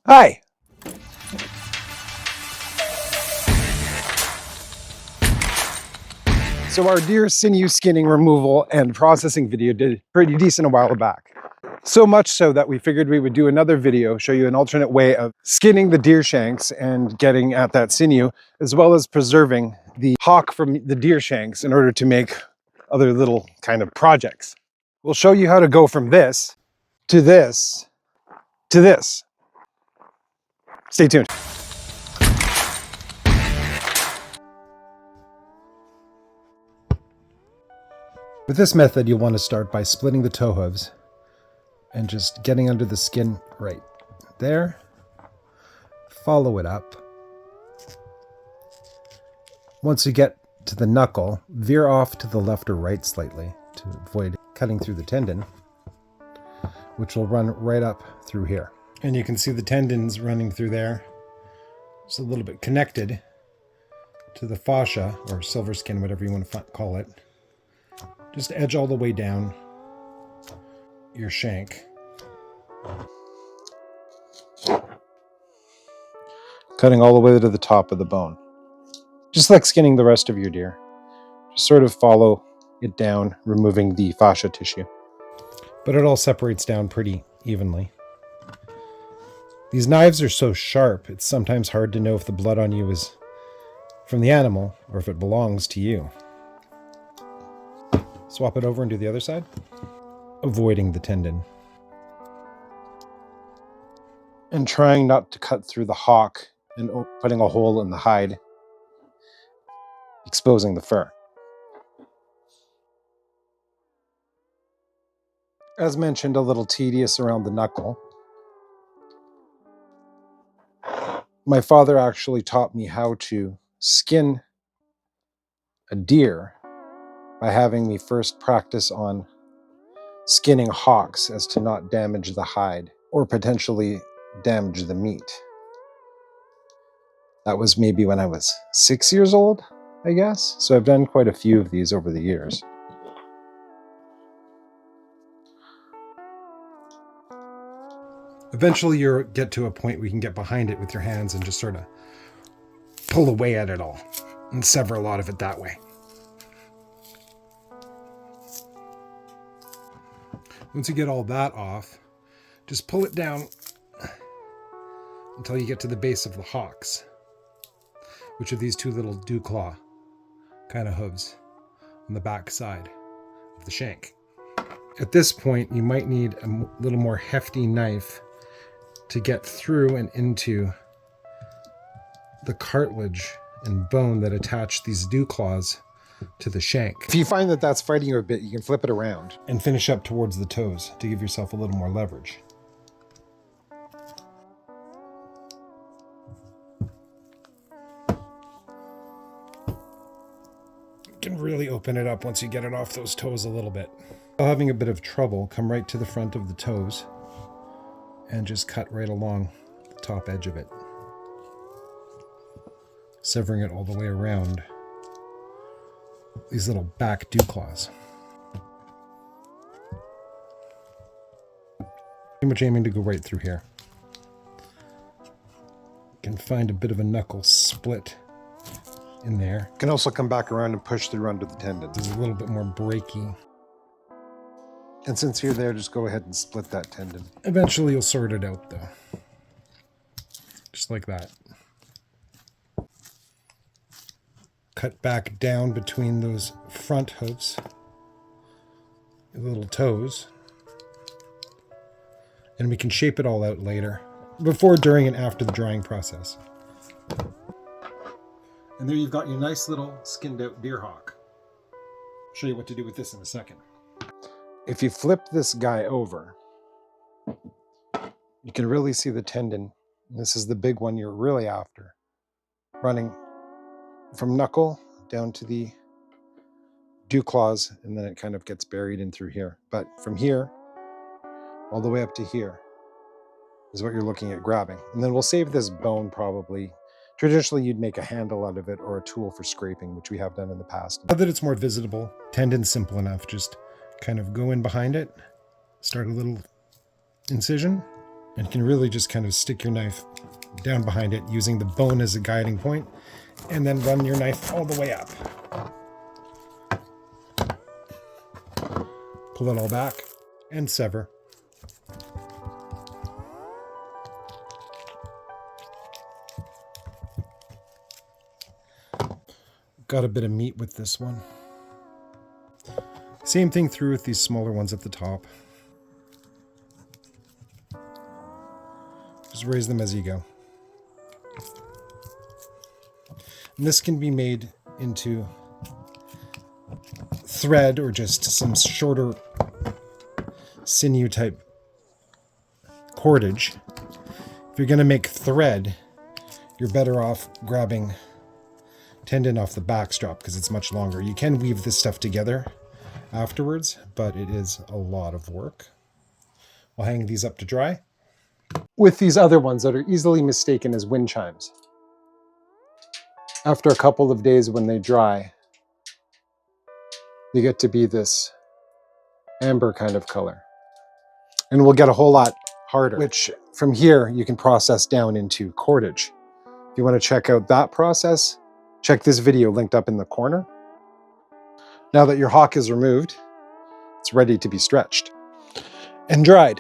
Hi! So our deer sinew skinning removal and processing video did pretty decent a while back. So much so that we figured we would do another video, show you an alternate way of skinning the deer shanks and getting at that sinew, as well as preserving the hock from the deer shanks in order to make other little kind of projects. We'll show you how to go from this to this to this. Stay tuned. With this method, you'll want to start by splitting the toe hooves and just getting under the skin right there. Follow it up. Once you get to the knuckle, veer off to the left or right slightly to avoid cutting through the tendon, which will run right up through here. And you can see the tendons running through there. It's a little bit connected to the fascia, or silver skin, whatever you want to call it. Just edge all the way down your shank. Cutting all the way to the top of the bone. Just like skinning the rest of your deer. Just sort of follow it down, removing the fascia tissue. But it all separates down pretty evenly. These knives are so sharp, it's sometimes hard to know if the blood on you is from the animal or if it belongs to you. Swap it over and do the other side, avoiding the tendon. And trying not to cut through the hock and putting a hole in the hide, exposing the fur. As mentioned, a little tedious around the knuckle. My father actually taught me how to skin a deer by having me first practice on skinning hocks as to not damage the hide or potentially damage the meat. That was maybe when I was 6 years old, I guess. So I've done quite a few of these over the years. Eventually you'll get to a point where you can get behind it with your hands and just sort of pull away at it all and sever a lot of it that way. Once you get all that off, just pull it down until you get to the base of the hocks, which are these two little dew claw kind of hooves on the back side of the shank. At this point, you might need a little more hefty knife to get through and into the cartilage and bone that attach these dew claws to the shank. If you find that that's fighting you a bit, you can flip it around and finish up towards the toes to give yourself a little more leverage. You can really open it up once you get it off those toes a little bit. While having a bit of trouble, come right to the front of the toes and just cut right along the top edge of it, severing it all the way around these little back dew claws. Pretty much aiming to go right through here. You can find a bit of a knuckle split in there. You can also come back around and push through under the tendon. It's a little bit more breaky. And since you're there, just go ahead and split that tendon. Eventually you'll sort it out though. Just like that. Cut back down between those front hooves, your little toes. And we can shape it all out later, before, during, and after the drying process. And there you've got your nice little skinned out deer hock. I'll show you what to do with this in a second. If you flip this guy over, you can really see the tendon. This is the big one you're really after. Running from knuckle down to the dew claws, and then it kind of gets buried in through here. But from here, all the way up to here, is what you're looking at grabbing. And then we'll save this bone probably. Traditionally, you'd make a handle out of it or a tool for scraping, which we have done in the past. Now that it's more visible, tendon's simple enough. Just kind of go in behind it, start a little incision, And you can really just kind of stick your knife down behind it using the bone as a guiding point, and then run your knife all the way up. Pull it all back and sever. Got a bit of meat with this one. Same thing through with these smaller ones at the top. Just raise them as you go. And this can be made into thread or just some shorter sinew type cordage. If you're going to make thread, you're better off grabbing tendon off the back strap because it's much longer. You can weave this stuff together afterwards, but it is a lot of work. I'll hang these up to dry with these other ones that are easily mistaken as wind chimes. After a couple of days when they dry, they get to be this amber kind of color. And will get a whole lot harder, which from here you can process down into cordage. If you want to check out that process, check this video linked up in the corner. Now that your hock is removed, it's ready to be stretched and dried.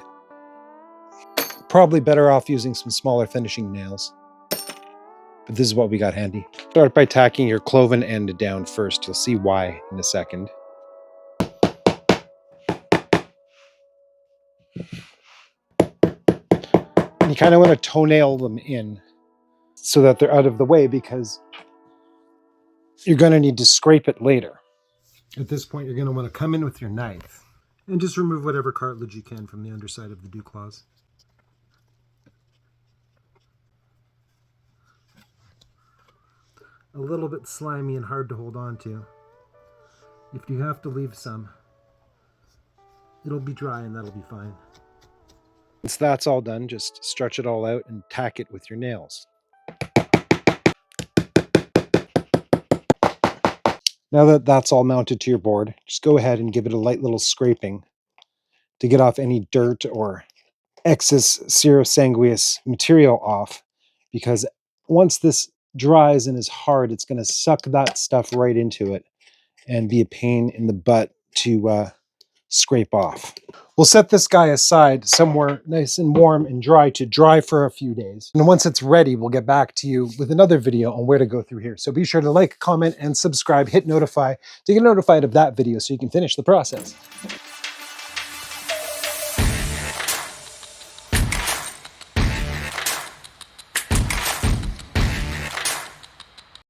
Probably better off using some smaller finishing nails, but this is what we got handy. Start by tacking your cloven end down first. You'll see why in a second. And you kind of want to toenail them in so that they're out of the way, because you're going to need to scrape it later. At this point, you're going to want to come in with your knife and just remove whatever cartilage you can from the underside of the dew claws. A little bit slimy and hard to hold on to. If you have to leave some, it'll be dry and that'll be fine. Once that's all done, just stretch it all out and tack it with your nails. Now that that's all mounted to your board, just go ahead and give it a light little scraping to get off any dirt or excess serosanguous material off, because once this dries and is hard, it's going to suck that stuff right into it and be a pain in the butt to scrape off. We'll set this guy aside somewhere nice and warm and dry to dry for a few days. And once it's ready, we'll get back to you with another video on where to go through here. So be sure to like, comment, and subscribe, hit notify to get notified of that video so you can finish the process.